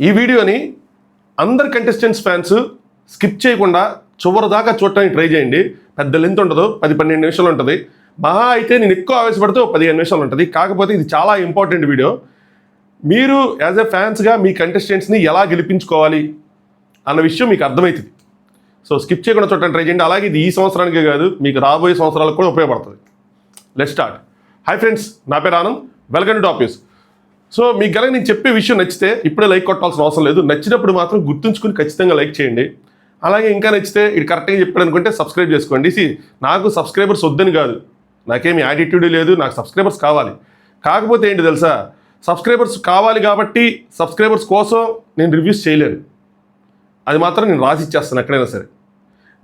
ఈ వీడియోని అందరు కంటెస్టెంట్స్ ఫ్యాన్స్ స్కిప్ చేయకుండా చివరి దాకా చూడటానికి ట్రై చేయండి. పెద్ద లెంత్ ఉండదు, 10-12 నిమిషాలు ఉంటుంది. మహా అయితే నేను ఎక్కువ ఆవేశపడితే 15 నిమిషాలు ఉంటుంది. కాకపోతే ఇది చాలా ఇంపార్టెంట్ వీడియో. మీరు యాజ్ ఎ ఫ్యాన్స్గా మీ కంటెస్టెంట్స్ని ఎలా గెలిపించుకోవాలి అన్న విషయం మీకు అర్థమవుతుంది. సో స్కిప్ చేయకుండా చూడటానికి ట్రై చేయండి. అలాగే ఇది ఈ సంవత్సరానికే కాదు, మీకు రాబోయే సంవత్సరాలకు కూడా ఉపయోగపడుతుంది. Let's start. హాయ్ ఫ్రెండ్స్, నా పేరు Anand. Welcome to top news. So మీకు కనుక నేను చెప్పే విషయం నచ్చితే ఇప్పుడే లైక్ కొట్టాల్సిన అవసరం లేదు. నచ్చినప్పుడు మాత్రం గుర్తుంచుకుని ఖచ్చితంగా లైక్ చేయండి. అలాగే ఇంకా నచ్చితే ఇది కరెక్ట్గా చెప్పాడు అనుకుంటే సబ్స్క్రైబ్ చేసుకోండి. నాకు సబ్స్క్రైబర్స్ వద్దని కాదు, నాకేమి యాటిట్యూడ్ లేదు, నాకు సబ్స్క్రైబర్స్ కావాలి. కాకపోతే ఏంటి తెలుసా, సబ్స్క్రైబర్స్ కావాలి కాబట్టి సబ్స్క్రైబర్స్ కోసం నేను రివ్యూస్ చేయలేను. అది మాత్రం నేను రాసి ఇచ్చేస్తాను ఎక్కడైనా సరే.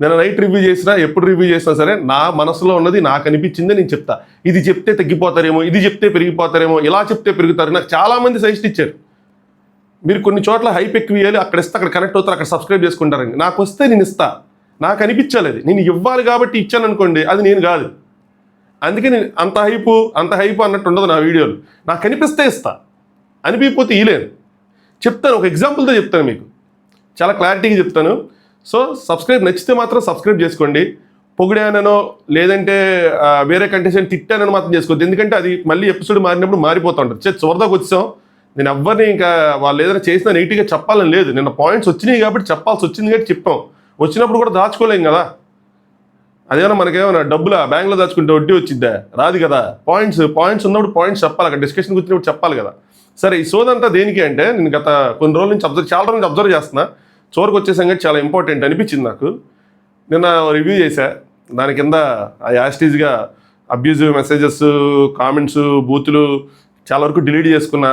నేను నైట్ రివ్యూ చేసినా, ఎప్పుడు రివ్యూ చేసినా సరే నా మనసులో ఉన్నది నాకు అనిపించిందే నేను చెప్తా. ఇది చెప్తే తగ్గిపోతారేమో, ఇది చెప్తే పెరిగిపోతారేమో, ఇలా చెప్తే పెరుగుతారు. నాకు చాలామంది సజెస్ట్ ఇచ్చారు, మీరు కొన్ని చోట్ల హైప్ ఎక్కువ ఇవ్వాలి, అక్కడ ఇస్తే అక్కడ కనెక్ట్ అవుతారు, అక్కడ సబ్స్క్రైబ్ చేసుకుంటారని. నాకు వస్తే నేను ఇస్తా, నాకు అనిపించాలి. అది నేను ఇవ్వాలి కాబట్టి ఇచ్చాను అనుకోండి, అది నేను కాదు. అందుకే నేను అంత హైపు అన్నట్టు ఉండదు నా వీడియోలు. నాకు అనిపిస్తే ఇస్తా, అనిపించకపోతే ఇవ్వలేను. చెప్తాను, ఒక ఎగ్జాంపుల్తో చెప్తాను, మీకు చాలా క్లారిటీగా చెప్తాను. సో సబ్స్క్రైబ్ నచ్చితే మాత్రం సబ్స్క్రైబ్ చేసుకోండి. పొగిడానో లేదంటే వేరే కంటెస్టెంట్ తిట్టానని మాత్రం చేసుకోవద్దు. ఎందుకంటే అది మళ్ళీ ఎపిసోడ్ మారినప్పుడు మారిపోతూ ఉంటుంది. చివరిదాకా వచ్చాం, నేను ఎవరిని ఇంకా వాళ్ళు ఏదైనా చేసినా నెగిటివ్గా చెప్పాలని లేదు. నిన్న పాయింట్స్ వచ్చినాయి కాబట్టి చెప్పాల్సి వచ్చింది కాబట్టి చెప్పాం. వచ్చినప్పుడు కూడా దాచుకోలేం కదా. అదేమన్నా మనకేమన్నా డబ్బులా బ్యాంక్లో దాచుకుంటే వడ్డీ వచ్చిద్దా? రాదు కదా. పాయింట్స్ ఉన్నప్పుడు పాయింట్స్ చెప్పాలి, అక్కడ డిస్కషన్కి వచ్చినప్పుడు చెప్పాలి కదా. సరే, ఈ సోదంతా దేనికి అంటే, నేను గత కొన్ని రోజుల నుంచి చాలా రోజుల నుంచి అబ్జర్వ్ చేస్తున్నా. చివరికి వచ్చే సంగతి చాలా ఇంపార్టెంట్ అనిపించింది నాకు. నిన్న రివ్యూ చేశా, దాని కింద యాస్టీజ్గా అబ్యూజివ్ మెసేజెస్, కామెంట్స్, బూతులు చాలా వరకు డిలీట్ చేసుకున్నా.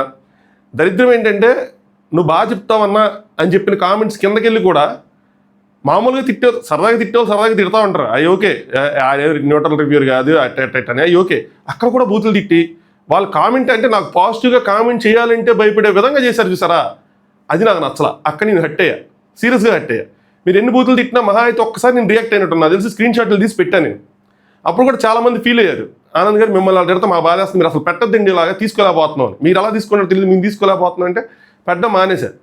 దరిద్రం ఏంటంటే, నువ్వు బాగా చెప్తావన్నా అని చెప్పిన కామెంట్స్ కిందకి వెళ్ళి కూడా మామూలుగా సరదాగా తిడతా ఉంటారు. అవి ఓకే, న్యూట్రల్ రివ్యూర్ కాదు అని, అవి ఓకే. అక్కడ కూడా బూతులు తిట్టి వాళ్ళు కామెంట్ అంటే నాకు పాజిటివ్గా కామెంట్ చేయాలంటే భయపడే విధంగా చేశారు చూసారా, అది నాకు నచ్చలా. అక్కడ నేను హట్ అయ్యా, సీరియస్గా హట్ అయ్యా. మీరు ఎన్ని బూతులు తిట్టినా మహా అయితే ఒక్కసారి నేను రియాక్ట్ అయినట్టున్నా తెలిసి స్క్రీన్ షాట్లు తీసి పెట్టాను నేను. అప్పుడు కూడా చాలామంది ఫీల్ అయ్యారు, ఆనంద్ గారు మిమ్మల్ని అలా తిడతా మా బాధ వేస్తుంది, మీరు అసలు పెట్టద్దండి, ఇలాగా తీసుకోలేకపోతున్నాం. మీరు అలా తీసుకున్నట్టు తెలియదు, మేము తీసుకోలేకపోతున్నాం అంటే పెట్టడం మానేశారు.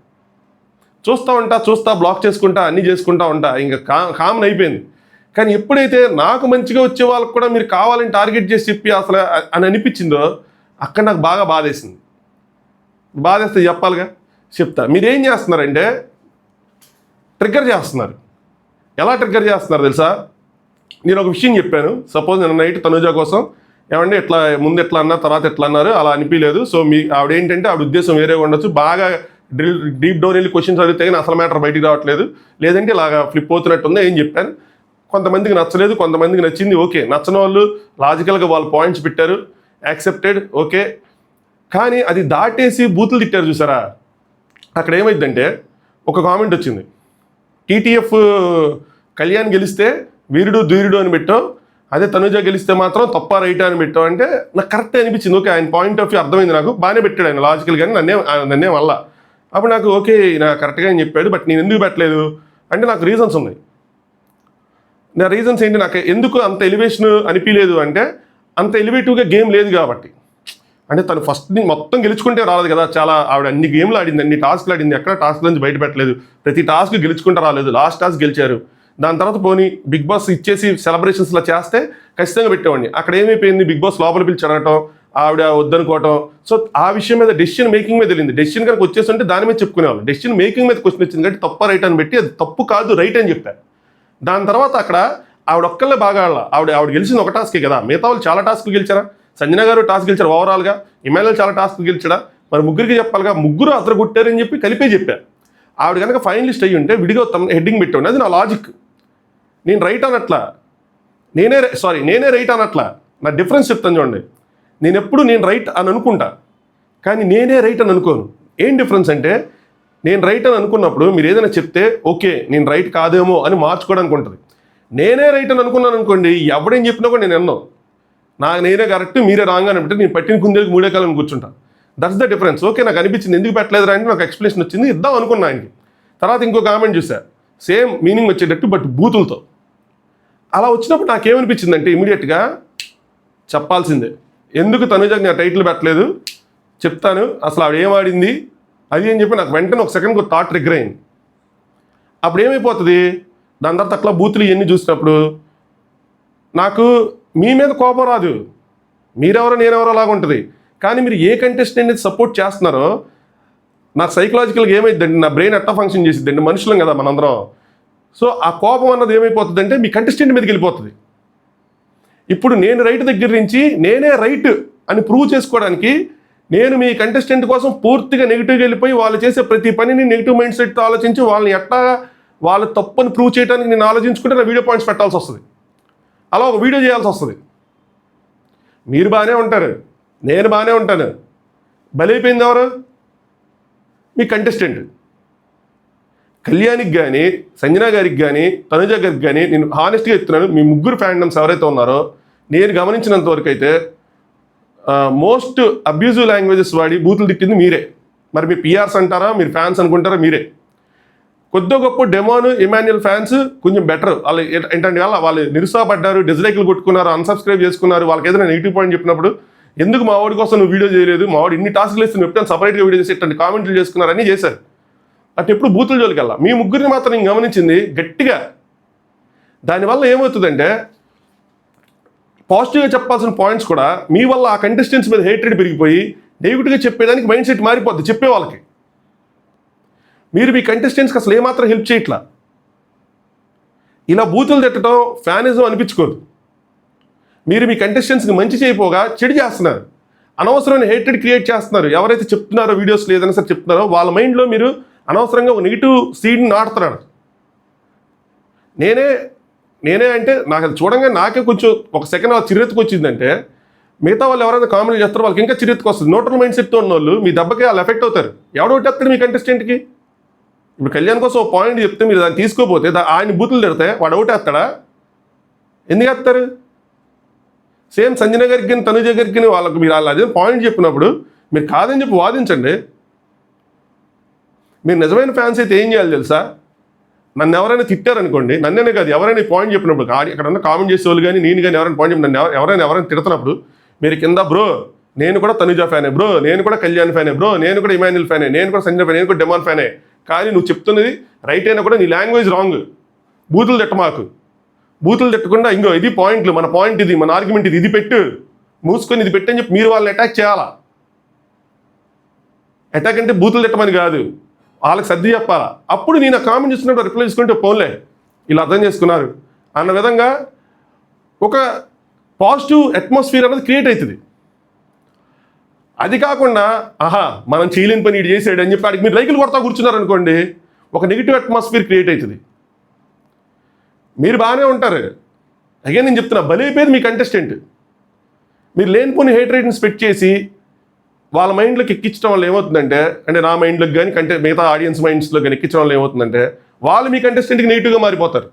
చూస్తా బ్లాక్ చేసుకుంటా, అన్నీ చేసుకుంటా ఉంటా, ఇంకా కామన్ అయిపోయింది. కానీ ఎప్పుడైతే నాకు మంచిగా వచ్చే వాళ్ళకి కూడా మీరు కావాలని టార్గెట్ చేసి చెప్పి అసలు అని అనిపించిందో అక్కడ నాకు బాగా బాధేసింది. బాధేస్తే చెప్పాలిగా, చెప్తా. మీరేం చేస్తున్నారంటే ట్రిగ్గర్ చేస్తున్నారు. ఎలా ట్రిగ్గర్ చేస్తున్నారు తెలుసా? నేను ఒక విషయం చెప్పాను. సపోజ్ నేను నైట్ తనుజ కోసం ఏమంటే ఇట్లా ముందు ఎట్లా అన్నారు, తర్వాత ఎట్లా అన్నారు, అలా అనిపించలేదు. సో ఆవిడ ఏంటంటే ఆవిడ ఉద్దేశం వేరేగా ఉండొచ్చు. బాగా డీప్ డౌన్ వెళ్ళి క్వశ్చన్స్ అడిగితే కానీ అసలు మ్యాటర్ బయటికి రావట్లేదు, లేదంటే ఇలాగా ఫ్లిప్ అవుతున్నట్టుందో ఏం చెప్పాను. కొంతమందికి నచ్చలేదు, కొంతమందికి నచ్చింది. ఓకే, నచ్చని వాళ్ళు లాజికల్గా వాళ్ళు పాయింట్స్ పెట్టారు, యాక్సెప్టెడ్, ఓకే. కానీ అది దాటేసి బూతులు తిట్టారు చూసారా, అక్కడ ఏమైందంటే ఒక కామెంట్ వచ్చింది, టీటీఎఫ్ కళ్యాణ్ గెలిస్తే వీరుడు ధీరుడు అని పెట్టావు, అదే తనుజ గెలిస్తే మాత్రం తప్ప రైటా అని పెట్టావు అంటే నాకు కరెక్ట్ అనిపించింది. ఓకే, ఆయన పాయింట్ ఆఫ్ వ్యూ అర్థమైంది, నాకు బాగానే పెట్టాడు ఆయన లాజికల్. కానీ నన్నే వల్ల అప్పుడు నాకు ఓకే, నాకు కరెక్ట్గా ఆయన చెప్పాడు. బట్ నేను ఎందుకు పెట్టలేదు అంటే నాకు రీజన్స్ ఉన్నాయి. నా రీజన్స్ ఏంటి, నాకు ఎందుకు అంత ఎలివేషన్ అనిపించలేదు అంటే అంత ఎలివేటివ్గా గేమ్ లేదు కాబట్టి. అంటే తను ఫస్ట్ మొత్తం గెలుచుకుంటే రాలేదు కదా. చాలా ఆవిడ అన్ని గేమ్లు ఆడింది, అన్ని టాస్క్లు ఆడింది, ఎక్కడ టాస్క్ నుంచి బయట పెట్టలేదు. ప్రతి టాస్క్ గెలుచుకుంటే రాలేదు, లాస్ట్ టాస్క్ గెలిచారు. దాని తర్వాత పోనీ బిగ్ బాస్ ఇచ్చేసి సెలబ్రేషన్స్లో చేస్తే ఖచ్చితంగా పెట్టేవాడిని. అక్కడ ఏమైపోయింది, బిగ్ బాస్ లోపల పిలిచి అడగటం, ఆవిడ వద్దనుకోవటం. సో ఆ విషయం మీద డెసిషన్ మేకింగ్ మీద వెళ్ళింది. డెసిషన్ కనుక వచ్చేస్తుంటే దాని మీద చెప్పుకునేవాళ్ళు. డెసిషన్ మేకింగ్ మీద క్వశ్చన్ వచ్చింది కాబట్టి తప్ప రైట్ అని పెట్టి, అది తప్పు కాదు రైట్ అని చెప్పారు. దాని తర్వాత అక్కడ ఆవిడ ఒక్కళ్ళే బాగా ఆవిడ గెలిచింది ఒక టాస్కే కదా. మిగతా వాళ్ళు చాలా టాస్క్లు గెలిచారా? సంజన గారు టాస్క్ గెలిచారు ఓవరాల్గా, ఇమానుయల్ చాలా టాస్క్లు గెలిచాడా? మరి ముగ్గురికి చెప్పాలిగా, ముగ్గురు అతను కొట్టారని చెప్పి కలిపే చెప్పారు. ఆవిడ కనుక ఫైనలిస్ట్ అయ్యి ఉంటే విడిగా హెడ్డింగ్ పెట్టండి, అది నా లాజిక్. నేను రైట్ అనట్లా, నేనే రైట్ అనట్లా. నా డిఫరెన్స్ చెప్తాను చూడండి. నేను రైట్ అని అనుకుంటా, కానీ నేనే రైట్ అని అనుకోను. ఏం డిఫరెన్స్ అంటే, నేను రైట్ అని అనుకున్నప్పుడు మీరు ఏదైనా చెప్తే ఓకే నేను రైట్ కాదేమో అని మార్చుకోవడానికి ఉంటుంది. నేనే రైట్ అని అనుకున్నాను అనుకోండి, ఎవడేం చెప్పినా కూడా నేను ఎన్నో నేనే కరెక్ట్ మీరే రాంగ్ అని అంటే నేను పట్టిన కుందేకి మూడే కాలం కూర్చుంటాను. That's the difference. ఓకే, నాకు అనిపించింది ఎందుకు పెట్టలేదురా అంటే నాకు ఎక్స్ప్లెనేషన్ వచ్చింది, ఇద్దాం అనుకున్నా ఆయనకి. తర్వాత ఇంకో కామెంట్ చూసా, సేమ్ మీనింగ్ వచ్చేటట్టు బట్ బూతులతో. అలా వచ్చినప్పుడు నాకేమనిపించింది అంటే ఇమీడియట్గా చెప్పాల్సిందే. ఎందుకు తనుజకి నేను టైటిల్ పెట్టలేదు చెప్తాను, అసలు ఆవిడ ఏం ఆడింది, అది అని చెప్పి నాకు వెంటనే ఒక సెకండ్ థాట్ ట్రిగ్గర్ అయింది. అప్పుడు ఏమైపోతుంది, దాని తర్వాత అట్లా బూతులు ఇవన్నీ చూసినప్పుడు నాకు మీ మీద కోపం రాదు, మీరెవరో నేనెవరో లాగా ఉంటుంది. కానీ మీరు ఏ కంటెస్టెంట్ సపోర్ట్ చేస్తున్నారో నాకు సైకలాజికల్గా ఏమైందండి, నా బ్రెయిన్ ఎట్లా ఫంక్షన్ చేసిద్దండి, మనుషులం కదా మనందరం. సో ఆ కోపం అన్నది ఏమైపోతుందంటే మీ కంటెస్టెంట్ మీదకి వెళ్ళిపోతుంది. ఇప్పుడు నేను రైట్ దగ్గర నుంచి నేనే రైట్ అని ప్రూవ్ చేసుకోవడానికి నేను మీ కంటెస్టెంట్ కోసం పూర్తిగా నెగిటివ్గా వెళ్ళిపోయి వాళ్ళు చేసే ప్రతి పనిని నెగిటివ్ మైండ్ సెట్తో ఆలోచించి వాళ్ళని ఎట్లా వాళ్ళ తప్పని ప్రూవ్ చేయడానికి నేను ఆలోచించుకుంటే నా వీడియో పాయింట్స్ పెట్టాల్సి వస్తుంది, అలా ఒక వీడియో చేయాల్సి వస్తుంది. మీరు బాగానే ఉంటారు, నేను బాగానే ఉంటాను, బలైపోయింది ఎవరు, మీ కంటెస్టెంట్. కళ్యాణ్కి కానీ సంజన గారికి కానీ తనుజ గారికి కానీ నేను హానెస్ట్గా చెప్తున్నాను, మీ ముగ్గురు ఫ్యాండమ్స్ ఎవరైతే ఉన్నారో నేను గమనించినంత వరకు అయితే మోస్ట్ అబ్యూజివ్ లాంగ్వేజెస్ వాడి బూతులు తిట్టింది మీరే. మరి మీ పిఆర్స్ అంటారా, మీరు ఫ్యాన్స్ అనుకుంటారా, మీరే. కొద్ది గొప్ప డెమోన్ ఇమాన్యుయల్ ఫ్యాన్స్ కొంచెం బెటర్. వాళ్ళు ఏంటంటే వాళ్ళు నిరుత్సాహపడ్డారు, డిస్లైక్లు కొట్టుకున్నారు, అన్సబ్స్క్రైబ్ చేసుకున్నారు. వాళ్ళకి ఏదైనా నెగిటివ్ పాయింట్ చెప్పినప్పుడు ఎందుకు మా వాడి కోసం నువ్వు వీడియో చేయలేదు, మా వాడు ఇన్ని టాస్క్లు ఇస్తే ఎప్పుడైనా సపరేట్గా వీడియో చేసి ఇట్లాంటి కామెంట్లు చేసుకున్నారు అని చేశారు. అటు ఎప్పుడు బూతుల జోలికి వెళ్ళా. మీ ముగ్గురిని మాత్రం నేను గమనించింది గట్టిగా. దానివల్ల ఏమవుతుందంటే పాజిటివ్గా చెప్పాల్సిన పాయింట్స్ కూడా మీ వల్ల ఆ కంటెస్టెంట్స్ మీద హేట్రెడ్ పెరిగిపోయి నెగిటివ్గా చెప్పేదానికి మైండ్ సెట్ మారిపోద్ది చెప్పే వాళ్ళకి. మీరు మీ కంటెస్టెంట్స్కి అసలు ఏమాత్రం హెల్ప్ చేయట్లా. ఇలా బూతులు తిట్టడం ఫ్యానిజం అనిపించుకోదు. మీరు మీ కంటెస్టెంట్స్కి మంచి చేయపోగా చెడు చేస్తున్నారు, అనవసరమైన హేట్రెడ్ క్రియేట్ చేస్తున్నారు. ఎవరైతే చెప్తున్నారో వీడియోస్లో ఏదైనా సరే చెప్తున్నారో వాళ్ళ మైండ్లో మీరు అనవసరంగా ఒక నెగిటివ్ సీడ్ని నాటుతున్నాడు. నేనే అంటే నాకు అది చూడంగా నాకే కొంచెం ఒక సెకండ్ అలా చిరెత్తుకు వచ్చిందంటే మిగతా వాళ్ళు ఎవరైనా కామెంట్ చేస్తారో వాళ్ళకి ఇంకా చిరెత్తుకు వస్తుంది. న్యూట్రల్ మైండ్ సెట్తో ఉన్న వాళ్ళు మీ దెబ్బకి వాళ్ళు ఎఫెక్ట్ అవుతారు. ఎవడో కొట్టేస్తాడు మీ కంటెస్టెంట్కి. ఇప్పుడు కళ్యాణ్ కోసం ఒక పాయింట్ చెప్తే మీరు దాన్ని తీసుకోపోతే ఆయన బూతులు తిడితే వాడు అవుట్ వేస్తాడా? ఎందుకు వేస్తారు? సేమ్ సంజన గారికి తనుజ గారికి వాళ్ళకి మీరు వాళ్ళు అదే పాయింట్ చెప్పినప్పుడు మీరు కాదని చెప్పి వాదించండి. మీరు నిజమైన ఫ్యాన్స్ అయితే ఏం చేయాలి తెలుసా? నన్ను ఎవరైనా తిట్టారనుకోండి, నన్నే కాదు ఎవరైనా పాయింట్ చెప్పినప్పుడు ఇక్కడ ఉన్న కామెంట్ చేసే వాళ్ళు కానీ నేను కానీ ఎవరైనా పాయింట్ చెప్పి నన్ను ఎవరైనా తిడుతున్నప్పుడు మీరు కింద బ్రో నేను కూడా తనుజ ఫ్యానే, బ్రో నేను కూడా కళ్యాణ్ ఫ్యానే, బ్రో నేను కూడా ఇమాన్యుయల్ ఫ్యానే, నేను కూడా సంజన ఫ్యాన్, నేను కూడా డెమాన్ ఫ్యానే, కానీ నువ్వు చెప్తున్నది రైట్ అయినా కూడా నీ లాంగ్వేజ్ రాంగ్, బూతులు తిట్ట మాకు, బూతులు తిట్టకుండా ఇంకో ఇది పాయింట్లు, మన పాయింట్ ఇది, మన ఆర్గ్యుమెంట్ ఇది, ఇది పెట్టు, మూసుకొని ఇది పెట్టని చెప్పి మీరు వాళ్ళని అటాక్ చేయాలా. అటాక్ అంటే బూతులు తిట్టమని కాదు, వాళ్ళకి సర్ది చెప్పాలా. అప్పుడు నేను ఆ కామెంట్ చూస్తున్నప్పుడు రిప్లై చేసుకుంటే పోన్లే ఇలా అర్థం చేసుకున్నారు అన్న విధంగా ఒక పాజిటివ్ అట్మాస్ఫియర్ అనేది క్రియేట్ అవుతుంది. అది కాకుండా ఆహా మనం చేయలేని పని ఇటు చేసాడు అని చెప్పి ఆడికి మీరు లైకులు కొడతా కూర్చున్నారు అనుకోండి, ఒక నెగిటివ్ అట్మాస్ఫియర్ క్రియేట్ అవుతుంది. మీరు బాగానే ఉంటారు. అగే నేను చెప్తున్నా బలైపోయేది మీ కంటెస్టెంట్. మీరు లేనిపోని హేట్ రేట్ని స్పెక్ట్ చేసి వాళ్ళ మైండ్లోకి ఎక్కించడం వల్ల ఏమవుతుందంటే, అంటే నా మైండ్లోకి కానీ మిగతా ఆడియన్స్ మైండ్స్లో కానీ ఎక్కించడం వల్ల ఏమవుతుందంటే వాళ్ళు మీ కంటెస్టెంట్కి నెగిటివ్గా మారిపోతారు.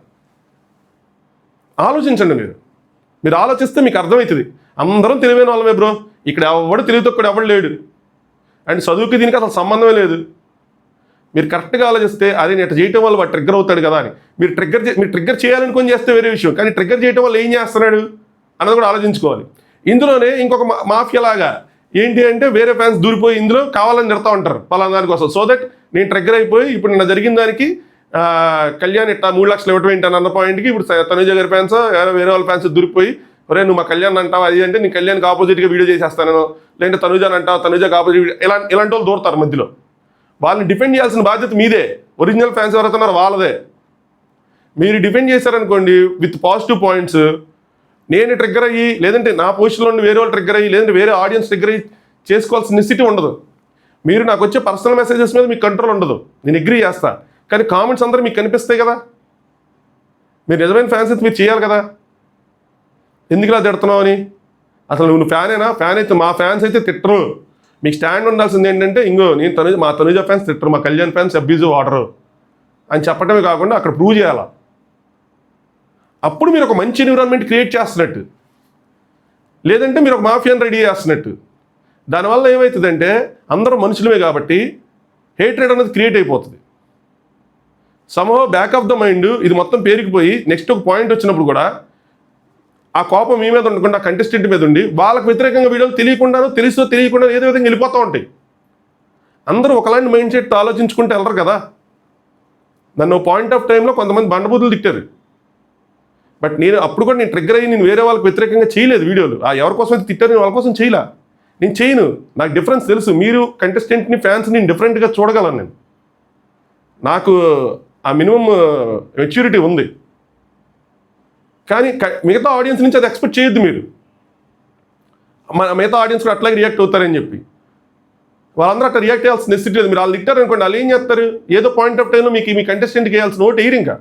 ఆలోచించండి. మీరు ఆలోచిస్తే మీకు అర్థమవుతుంది. అందరం తెలివైన వాళ్ళమే బ్రో, ఇక్కడ ఎవడు తెలివి తక్కువ ఎవడు లేడు, అండ్ చదువుకి దీనికి అసలు సంబంధమే లేదు. మీరు కరెక్ట్గా ఆలోచిస్తే అది నేను చేయటం వల్ల వాడు ట్రిగ్గర్ అవుతాడు కదా అని మీరు ట్రిగ్గర్ చేయాలనుకొని చేస్తే వేరే విషయం, కానీ ట్రిగ్గర్ చేయటం వల్ల ఏం చేస్తున్నాడు అన్నది కూడా ఆలోచించుకోవాలి. ఇందులోనే ఇంకొక మాఫియా లాగా ఏంటి అంటే వేరే ఫ్యాన్స్ దూరిపోయి ఇందులో కావాలని తిడతా ఉంటారు పలానా దానికోసం. సో దట్ నేను ట్రిగ్గర్ అయిపోయి ఇప్పుడు నిన్న జరిగిన దానికి కళ్యాణ్ ఇట్లా 3 లక్షలు ఇవ్వటం ఏంటి అన్న పాయింట్కి ఇప్పుడు తనుజ గారి ఫ్యాన్స్ వేరే వాళ్ళ ఫ్యాన్స్ దూరిపోయి ఒరే నువ్వు మా కళ్యాణ్ అంటావు అది అంటే నేను కళ్యాణ్కి ఆపోజిట్గా వీడియో చేసేస్తాను, లేదంటే తనుజాని అంటావు తనుజకి ఆపోజిట్ ఇలాంటి వాళ్ళు దూరుతారు మధ్యలో. వాళ్ళని డిఫెండ్ చేయాల్సిన బాధ్యత మీదే. ఒరిజినల్ ఫ్యాన్స్ ఎవరైతే ఉన్నారో వాళ్ళదే. మీరు డిఫెండ్ చేశారనుకోండి విత్ పాజిటివ్ పాయింట్స్, నేను ట్రిగ్గర్ అయ్యి లేదంటే నా పొజిషన్లో ఉండి వేరే వాళ్ళు ట్రిగ్గర్ అయ్యి లేదంటే వేరే ఆడియన్స్ ట్రిగ్గర్ అయ్యి చేసుకోవాల్సిన నెసిటీ ఉండదు. మీరు నాకు వచ్చే పర్సనల్ మెసేజెస్ మీద మీకు కంట్రోల్ ఉండదు, నేను అగ్రీ చేస్తా. కానీ కామెంట్స్ అందరూ మీకు కనిపిస్తాయి కదా, మీరు నిజమైన ఫ్యాన్స్ అయితే మీరు చేయాలి కదా. ఎందుకు ఇలా తిడుతున్నావు అని, అసలు నువ్వు ఫ్యానేనా? ఫ్యాన్ అయితే మా ఫ్యాన్స్ అయితే తిట్టరు. మీకు స్టాండ్ ఉండాల్సింది ఏంటంటే ఇంకో నేను మా తనుజ ఫ్యాన్స్ తిట్టరు, మా కళ్యాణ్ ఫ్యాన్స్ అబ్యూజివ్ వాడరు అని చెప్పడమే కాకుండా అక్కడ ప్రూవ్ చేయాలా. అప్పుడు మీరు ఒక మంచి ఎన్విరాన్మెంట్ క్రియేట్ చేస్తున్నట్టు, లేదంటే మీరు ఒక మాఫియాని రెడీ చేస్తున్నట్టు. దానివల్ల ఏమవుతుందంటే అందరూ మనుషులమే కాబట్టి హేట్రేట్ అనేది క్రియేట్ అయిపోతుంది. Somehow back of the mind ఇది మొత్తం పేరుకుపోయి నెక్స్ట్ ఒక పాయింట్ వచ్చినప్పుడు కూడా ఆ కోపం మీ మీద ఉండకుండా కంటెస్టెంట్ మీద ఉండి వాళ్ళకి వ్యతిరేకంగా వీడియోలు తెలియకుండానో తెలుసో తెలియకుండా ఏదో విధంగా వెళ్ళిపోతూ ఉంటాయి. అందరూ ఒకలాంటి మైండ్ సెట్ ఆలోచించుకుంటే వెళ్ళరు కదా. నన్ను పాయింట్ ఆఫ్ టైంలో కొంతమంది బండబూతులు తిట్టారు, బట్ నేను అప్పుడు కూడా నేను ట్రిగ్గర్ అయ్యి నేను వేరే వాళ్ళకి వ్యతిరేకంగా చేయలేదు వీడియోలు. ఎవరి కోసం అయితే తిట్టారు నేను వాళ్ళ కోసం చేయలే, నేను చేయను. నాకు డిఫరెన్స్ తెలుసు. మీరు కంటెస్టెంట్ని ఫ్యాన్స్ నేను డిఫరెంట్గా చూడగలను. నేను నాకు ఆ మినిమం మెచ్యూరిటీ ఉంది. కానీ మిగతా ఆడియన్స్ నుంచి అది ఎక్స్పెక్ట్ చేయొద్దు. మీరు మిగతా ఆడియన్స్ కూడా అట్లాగే రియాక్ట్ అవుతారని చెప్పి వాళ్ళందరూ అట్లా రియాక్ట్ చేయాల్సిన నెసిటీ లేదు. మీరు వాళ్ళు తిట్టారు అనుకోండి, వాళ్ళు ఏం చేస్తారు, ఏదో పాయింట్ ఆఫ్ టైంలో మీకు మీ కంటెస్టెంట్కి వేయాల్సిన ఓటు వేయరు. ఇంకా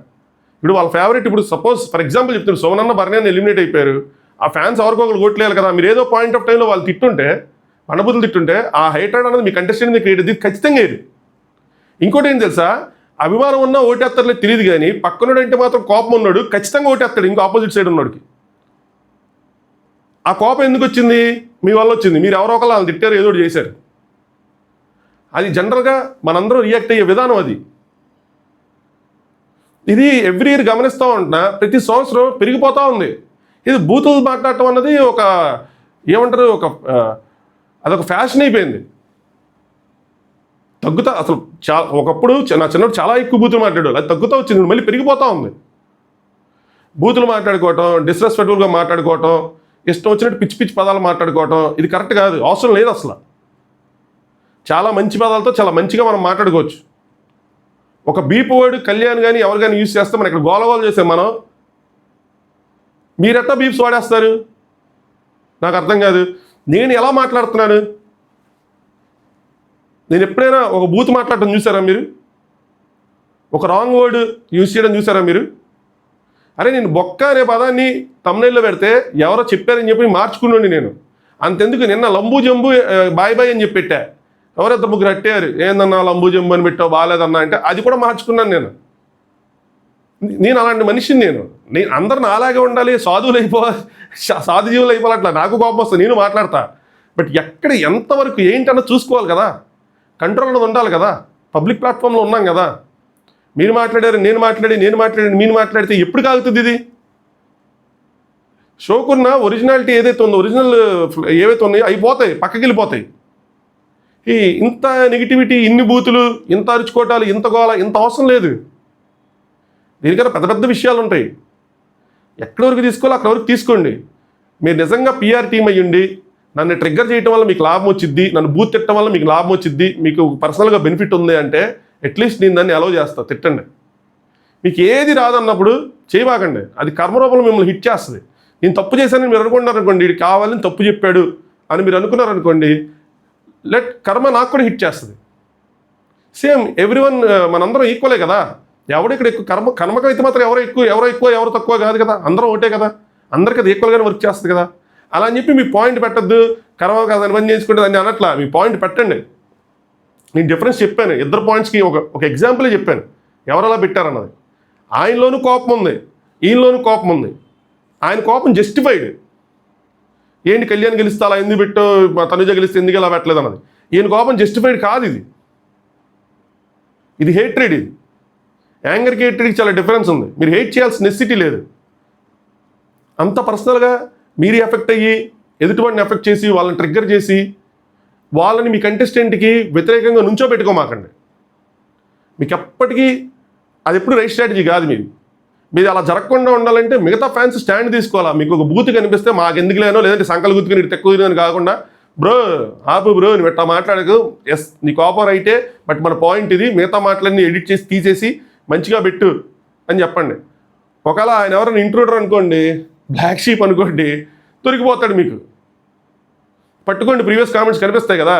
ఇప్పుడు వాళ్ళ ఫేవరెట్, ఇప్పుడు సపోజ్ ఫర్ ఎగ్జాంపుల్ చెప్తారు, సోమనన్న భరణి ఎలిమినేట్ అయిపోయారు. ఆ ఫ్యాన్స్ ఎవరికొకరు ఓట్లేదు కదా. మీరు ఏదో పాయింట్ ఆఫ్ టైంలో వాళ్ళు తిట్టుంటే, అనుభూతులు తిట్టుంటే, ఆ హైట్రేడ్ అనేది మీ కంటెస్టెంట్ మీద క్రియేట్ అయ్యింది, ఖచ్చితంగా వేయరు. ఇంకోటి ఏం తెలుసా, అభిమానం ఉన్నా ఓటేస్తారులేదు తెలియదు, కానీ పక్కనోడు అంటే మాత్రం కోపం ఉన్నాడు ఖచ్చితంగా ఓటేస్తాడు ఇంకో ఆపోజిట్ సైడ్ ఉన్నోడికి. ఆ కోపం ఎందుకు వచ్చింది, మీ వల్ల వచ్చింది. మీరు ఎవరో ఒకళ్ళు వాళ్ళు తిట్టారు, ఏదో ఒకటి చేశారు. అది జనరల్గా మనందరూ రియాక్ట్ అయ్యే విధానం అది. ఇది ఎవ్రీ ఇయర్ గమనిస్తూ ఉంటున్నా, ప్రతి సంవత్సరం పెరిగిపోతూ ఉంది. ఇది బూతులు మాట్లాడటం అన్నది ఒక ఏమంటారు, అదొక ఫ్యాషన్ అయిపోయింది. తగ్గుతా అసలు ఒకప్పుడు నా చిన్నప్పుడు చాలా ఎక్కువ బూతులు మాట్లాడేవాళ్ళు, అది తగ్గుతూ వచ్చింది, మళ్ళీ పెరిగిపోతూ ఉంది. బూతులు మాట్లాడుకోవటం, డిస్రెస్పెక్ట్ఫుల్గా మాట్లాడుకోవటం, ఇష్టం వచ్చినట్టు పిచ్చి పిచ్చి పదాలు మాట్లాడుకోవటం, ఇది కరెక్ట్ కాదు, అవసరం లేదు అసలు. చాలా మంచి పదాలతో చాలా మంచిగా మనం మాట్లాడుకోవచ్చు. ఒక బీప్ వర్డ్ కళ్యాణ్ కానీ ఎవరు కానీ యూజ్ చేస్తే మనం ఇక్కడ గోలగోలు చేసాం మనం. మీరెట్టా బీప్స్ వాడేస్తారు నాకు అర్థం కాదు. నేను ఎలా మాట్లాడుతున్నాను, నేను ఎప్పుడైనా ఒక బూత్ మాట్లాడటం చూసారా మీరు, ఒక రాంగ్ వర్డ్ యూజ్ చేయడం చూసారా మీరు? అరే నేను బొక్క అనే పదాన్ని తమ్నైల్లో పెడితే ఎవరో చెప్పారని చెప్పి మార్చుకున్నాండి నేను. అంతెందుకు నిన్న లంబూ జంబు బాయ్ బాయ్ అని చెప్పి పెట్టా, ఎవరైతే ముగ్గురు అట్టారు, ఏందన్నా లంబూ జంబు అని పెట్టావు బాగాలేదన్నా అంటే అది కూడా మార్చుకున్నాను నేను. నేను అలాంటి మనిషిని. నేను అందరిని అలాగే ఉండాలి, సాధువులు సాధు జీవులు అయిపోవాలి, అట్లా నాకు కోపం వస్తుంది, నేను మాట్లాడతా. బట్ ఎక్కడ ఎంతవరకు ఏంటన్నా చూసుకోవాలి కదా, కంట్రోల్ అనేది ఉండాలి కదా. పబ్లిక్ ప్లాట్ఫామ్లో ఉన్నాం కదా. మీరు మాట్లాడారు, నేను మాట్లాడాను, మీరు మాట్లాడితే ఎప్పుడు కాగుతుంది ఇది? షోకున్న ఒరిజినాలిటీ ఏదైతే ఉందో, ఒరిజినల్ ఏవైతే ఉన్నాయో అవి పోతాయి, పక్కకి వెళ్ళిపోతాయి. ఇంత నెగిటివిటీ, ఇన్ని బూతులు, ఇంత అరుచుకోవటాలు, ఇంత గోల, ఇంత అవసరం లేదు. దీనికన్నా పెద్ద పెద్ద విషయాలు ఉంటాయి. ఎక్కడి వరకు తీసుకోవాలో అక్కడి వరకు తీసుకోండి. మీరు నిజంగా పిఆర్ టీం అయ్యుండి నన్ను ట్రిగ్గర్ చేయడం వల్ల మీకు లాభం వచ్చిద్ది, నన్ను బూత్ తిట్టడం వల్ల మీకు లాభం వచ్చిద్ది, మీకు పర్సనల్గా బెనిఫిట్ ఉంది అంటే అట్లీస్ట్ నేను దాన్ని అలౌ చేస్తా, తిట్టండి. మీకు ఏది రాదన్నప్పుడు చేయబాకండి, అది కర్మరూపంలో మిమ్మల్ని హిట్ చేస్తుంది. నేను తప్పు చేశానని మీరు అనుకుంటున్నారు అనుకోండి, ఇది కావాలని తప్పు చెప్పాడు అని మీరు అనుకున్నారనుకోండి, కర్మ నాకు కూడా హిట్ చేస్తుంది. సేమ్ ఎవ్రీవన్, మనందరం ఈక్వలే కదా. ఎవడు ఇక్కడ ఎక్కువ కర్మకం అయితే మాత్రం ఎవరో ఎక్కువ ఎవరు తక్కువ కాదు కదా, అందరం ఒకటే కదా, అందరికీ అది ఈక్వల్గానే వర్క్ చేస్తుంది కదా. అలా అని చెప్పి మీ పాయింట్ పెట్టద్దు, కర్మ కాదు అని పని చేసుకుంటే దాన్ని అనట్లా, మీ పాయింట్ పెట్టండి. నేను డిఫరెన్స్ చెప్పాను, ఇద్దరు పాయింట్స్కి ఒక ఎగ్జాంపులే చెప్పాను ఎవరు అలా పెట్టారన్నది. ఆయనలోనూ కోపం ఉంది, ఈయనలోనూ కోపం ఉంది. ఆయన కోపం జస్టిఫైడ్. ఏంటి కళ్యాణ్ గెలిస్తే అలా ఎందుకు పెట్టో, తనుజ గెలిస్తే ఎందుకు ఇలా పెట్టలేదు అన్నది. ఈయన కోపం జస్టిఫైడ్ కాదు, ఇది హేట్రెడ్. ఇది యాంగర్కి హేట్రెడ్కి చాలా డిఫరెన్స్ ఉంది. మీరు హేట్ చేయాల్సిన నెసిటీ లేదు. అంత పర్సనల్గా మీరు ఎఫెక్ట్ అయ్యి ఎదుటివాడిని ఎఫెక్ట్ చేసి వాళ్ళని ట్రిగ్గర్ చేసి వాళ్ళని మీ కంటెస్టెంట్కి వ్యతిరేకంగా నుంచోబెట్టుకోమాకండి. మీకు ఎప్పటికీ అది ఎప్పుడు రైట్ స్ట్రాటజీ కాదు. మీరు అలా జరగకుండా ఉండాలంటే మిగతా ఫ్యాన్స్ స్టాండ్ తీసుకోవాలా. మీకు ఒక బూత్ కనిపిస్తే మాకు ఎందుకు లేనో, లేదంటే సంకలు గుర్తుకుని ఇటు తక్కువ అని కాకుండా, బ్రో ఆపు బ్రో నువ్వు ఎట్లా మాట్లాడకు, ఎస్ నీ కోపం రైటే, బట్ మన పాయింట్ ఇది, మిగతా మాటలన్నీ ఎడిట్ చేసి తీసేసి మంచిగా పెట్టు అని చెప్పండి. ఒకవేళ ఆయన ఎవరైనా ఇంట్రూడర్ అనుకోండి, బ్లాక్ షీప్ అనుకోండి, దొరికిపోతాడు మీకు. పట్టుకోండి, ప్రీవియస్ కామెంట్స్ కనిపిస్తాయి కదా,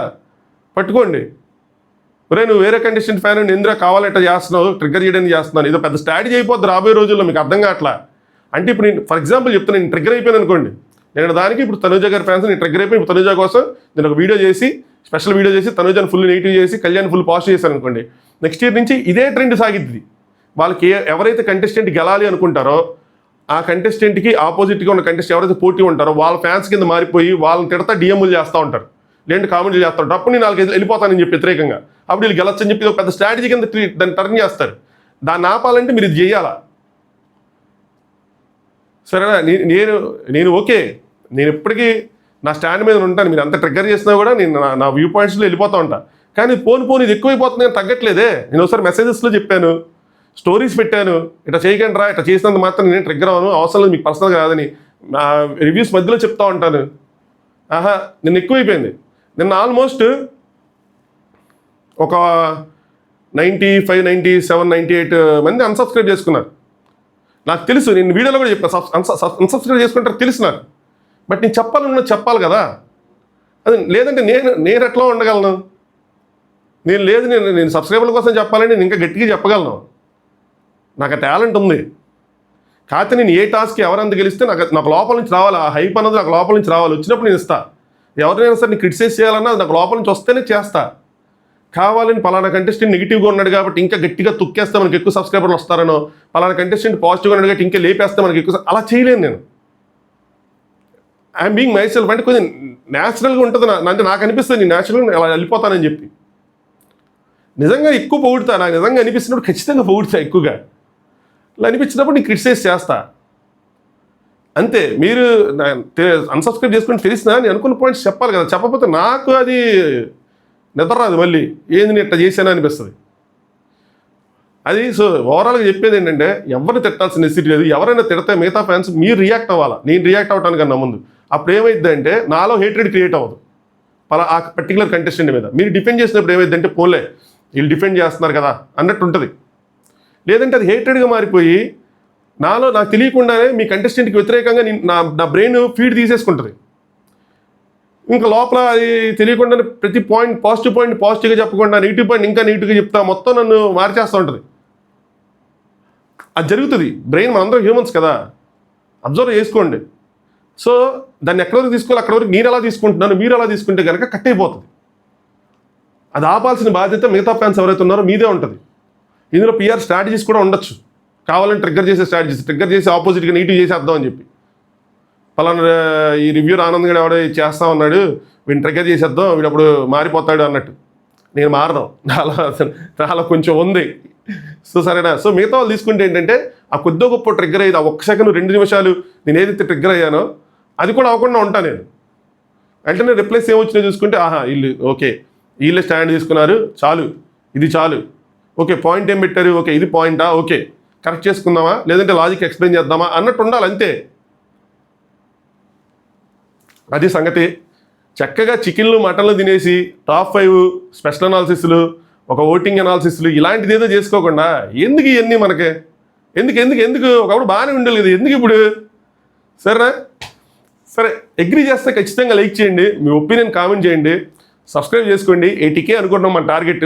పట్టుకోండి. ఒరే నువ్వు వేరే కంటెస్టెంట్ ఫ్యాన్ అని ఎందుకు కావాలంటే చేస్తున్నావు, ట్రిగ్గర్ చేయడానికి చేస్తున్నాను, ఇదో పెద్ద స్ట్రాటజీ అయిపోద్ది రాబోయే రోజుల్లో, మీకు అర్థం కావట్లా. అంటే ఇప్పుడు నేను ఫర్ ఎగ్జాంపుల్ చెప్తాను, నేను ట్రిగ్గర్ అయిపోయాను అనుకోండి, నేను దానికి ఇప్పుడు తనుజ గారి ఫ్యాన్స్ నేను ట్రిగ్గర్ అయిపోయి ఇప్పుడు తనుజ కోసం నేను ఒక వీడియో చేసి, స్పెషల్ వీడియో చేసి తనుజని ఫుల్ నెగిటివ్ చేసి కళ్యాణ్ ఫుల్ పాజిటివ్ చేశాను అనుకోండి, నెక్స్ట్ ఇయర్ నుంచి ఇదే ట్రెండ్ సాగిద్ది. వాళ్ళకి ఎవరైతే కంటెస్టెంట్ గెలాలి అనుకుంటారో ఆ కంటెస్టెంట్కి ఆపోజిట్గా ఉన్న కంటెస్టెంట్ ఎవరైతే పోటీ ఉంటారో వాళ్ళ ఫ్యాన్స్ కింద మారిపోయి వాళ్ళని తిడతా డిఎంలు చేస్తూ ఉంటారు, లేదంటే కామెంట్లు చేస్తూ ఉంటారు. అప్పుడు నేను వాళ్ళకి వెళ్ళిపోతానని చెప్పి వ్యతిరేకంగా, అప్పుడు వీళ్ళు గెలొచ్చని చెప్పి ఒక పెద్ద స్ట్రాటజీ కింద దాన్ని టర్న్ చేస్తారు. దాన్ని ఆపాలంటే మీరు ఇది చేయాలా. సరేనా? నేను ఓకే, నేను ఎప్పటికీ నా స్టాండ్ మీద ఉంటాను. మీరు అంత ట్రిగ్గర్ చేసినా కూడా నేను నా వ్యూ పాయింట్స్లో వెళ్ళిపోతూ ఉంటాను. కానీ పోను ఇది ఎక్కువైపోతుంది అని తగ్గట్లేదే. నేను ఒకసారి మెసేజెస్లో చెప్పాను, స్టోరీస్ పెట్టాను, ఇట్లా చేయకండి రా, ఇట్లా చేసినంత మాత్రం నేను ట్రిగ్గర్ అవ్వను, అవసరం లేదు, మీకు పర్సనల్గా కాదని రివ్యూస్ మధ్యలో చెప్తా ఉంటాను. నిన్న ఎక్కువైపోయింది. నిన్న ఆల్మోస్ట్ ఒక 95, 97, 98 మంది అన్సబ్స్క్రైబ్ చేసుకున్నారు. నాకు తెలుసు, నేను వీడియోలో కూడా చెప్పాను అన్సబ్స్క్రైబ్ చేసుకుంటారు తెలుసు నాకు. బట్ నేను చెప్పాలి కదా. అది లేదంటే నేను ఎట్లా ఉండగలను? నేను సబ్స్క్రైబర్ల కోసం చెప్పాలని నేను ఇంకా గట్టిగా చెప్పగలను. నాకు ఆ టాలెంట్ ఉంది. కాకపోతే నేను ఏ టాస్క్ ఎవరంత గెలిస్తే నాకు లోపల నుంచి రావాలి. ఆ హైప్ అన్నది నాకు లోపల నుంచి రావాలి. వచ్చినప్పుడు నేను ఇస్తా. ఎవరినైనా సరే నేను క్రిటిసైజ్ చేయాలన్నా నాకు లోపల నుంచి వస్తేనే చేస్తా. కావాలని పలానా కంటెస్టెంట్ నెగిటివ్గా ఉన్నాడు కాబట్టి ఇంకా గట్టిగా తొక్కేస్తే మనకి ఎక్కువ సబ్స్క్రైబర్లు వస్తారనో, పలానా కంటెస్టెంట్ పాజిటివ్గా ఉన్నాడు కాబట్టి ఇంకా లేపేస్తే మనకి ఎక్కువ, అలా చేయలేను నేను. I'm being my self. అంటే కొంచెం న్యాచురల్గా ఉంటుంది. అంటే నాకు అనిపిస్తుంది నేను న్యాచురల్గా అలా వెళ్ళిపోతానని చెప్పి. నిజంగా ఎక్కువ పొగుడుతా, నాకు నిజంగా అనిపిస్తున్నప్పుడు ఖచ్చితంగా పొగుడుతా ఎక్కువగా. ఇలా అనిపించినప్పుడు నేను క్రిటిసైజ్ చేస్తా అంతే. మీరు అన్సబ్స్క్రైబ్ చేసుకుని తెలిసినా నేను అనుకున్న పాయింట్స్ చెప్పాలి కదా. చెప్పకపోతే నాకు అది నిద్ర రాదు. మళ్ళీ ఏంది నేను ఇట్లా చేశానా అనిపిస్తుంది అది. సో ఓవరాల్గా చెప్పేది ఏంటంటే, ఎవరిని తిట్టాల్సిన నెసిటీ లేదు. ఎవరైనా తిడితే మిగతా ఫ్యాన్స్ మీరు రియాక్ట్ అవ్వాలా, నేను రియాక్ట్ అవ్వటానికన్నా ముందు. అప్పుడు ఏమైందంటే నాలో హేట్రెడ్ క్రియేట్ అవ్వదు ఆ పర్టికులర్ కంటెస్టెంట్ మీద. మీరు డిఫెండ్ చేసినప్పుడు ఏమైందంటే పోలే వీళ్ళు డిఫెండ్ చేస్తున్నారు కదా అన్నట్టు ఉంటుంది. లేదంటే అది హేట్రెడ్గా మారిపోయి నాకు తెలియకుండానే మీ కంటెస్టెంట్కి వ్యతిరేకంగా నా బ్రెయిన్ ఫీడ్ తీసేసుకుంటుంది. ఇంకా లోపల అది తెలియకుండానే ప్రతి పాజిటివ్ పాయింట్ పాజిటివ్గా చెప్పకుండా నెగిటివ్ పాయింట్ ఇంకా నెగిటివ్గా చెప్తా మొత్తం నన్ను మార్చేస్తూ ఉంటుంది. అది జరుగుతుంది. బ్రెయిన్ మనందరం హ్యూమన్స్ కదా, అబ్జర్వ్ చేసుకోండి. సో దాన్ని ఎక్కడి వరకు తీసుకోవాలి అక్కడ వరకు నేను ఎలా తీసుకుంటున్నాను, మీరు ఎలా తీసుకుంటే కనుక కట్ అయిపోతుంది. అది ఆపాల్సిన బాధ్యత మిగతా ఫ్యాన్స్ ఎవరైతే ఉన్నారో మీదే ఉంటుంది. ఇందులో పిఆర్ స్ట్రాటజీస్ కూడా ఉండొచ్చు. కావాలని ట్రిగ్గర్ చేసే స్ట్రాటజీస్, ట్రిగ్గర్ చేసి ఆపోజిట్గా నెగిటివ్ చేసేద్దామని చెప్పి. పలానా ఈ రివ్యూర్ ఆనంద్ గడ ఎవడో చేస్తా ఉన్నాడు, వీడిని ట్రిగ్గర్ చేసేద్దాం, వీడు అప్పుడు మారిపోతాడు అన్నట్టు. నేను మారను, నాలో కొంచెం ఉంది. సో సరేనా. సో మిగతా వాళ్ళు తీసుకుంటే ఏంటంటే ఆ కొద్దో గొప్ప ట్రిగ్గర్ అయ్యేది, ఆ 1 సెకండ్ 2 నిమిషాలు నేను ఏదైతే ట్రిగ్గర్ అయ్యానో అది కూడా అవ్వకుండా ఉంటాను నేను. వెంటనే రిప్లైస్ ఏమొచ్చినా చూసుకుంటే వీళ్ళు ఓకే, వీళ్ళే స్టాండ్ తీసుకున్నారు, చాలు, ఇది చాలు, ఓకే పాయింట్ ఏం పెట్టారు, ఓకే ఇది పాయింటా, ఓకే కరెక్ట్ చేసుకుందామా, లేదంటే లాజిక్ ఎక్స్ప్లెయిన్ చేద్దామా అన్నట్టు ఉండాలి అంతే. అది సంగతి. చక్కగా చికెన్లు మటన్లు తినేసి టాప్ 5 స్పెషల్ అనాలిసిస్లు, ఒక ఓటింగ్ అనాలిసిస్లు ఇలాంటిది ఏదో చేసుకోకుండా ఎందుకు ఇవన్నీ మనకే ఎందుకు ఒకప్పుడు బాగానే ఉండేది కదా, ఎందుకు ఇప్పుడు? సరేనా. సరే, అగ్రీ చేస్తే ఖచ్చితంగా లైక్ చేయండి, మీ ఒపీనియన్ కామెంట్ చేయండి, సబ్స్క్రైబ్ చేసుకోండి. 80K అనుకుంటున్నాం మన టార్గెట్.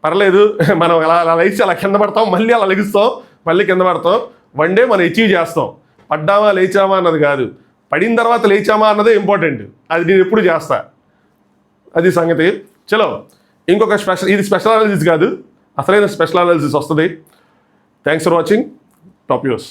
పర్లేదు, మనం అలా లైక్స్ అలా కింద పడతాం, మళ్ళీ అలా లెగుస్తాం, మళ్ళీ కింద పడతాం. వన్ డే మనం అచీవ్ చేస్తాం. పడ్డామా లేచామా అన్నది కాదు, పడిన తర్వాత లేచామా అన్నదే ఇంపార్టెంట్. అది నేను ఎప్పుడు చేస్తా. అది సంగతి. చలో, ఇంకొక ఇది స్పెషల్ అనాలిసిస్ కాదు, అసలైన స్పెషల్ అనాలిసిస్ వస్తుంది. Thanks for watching. Top news.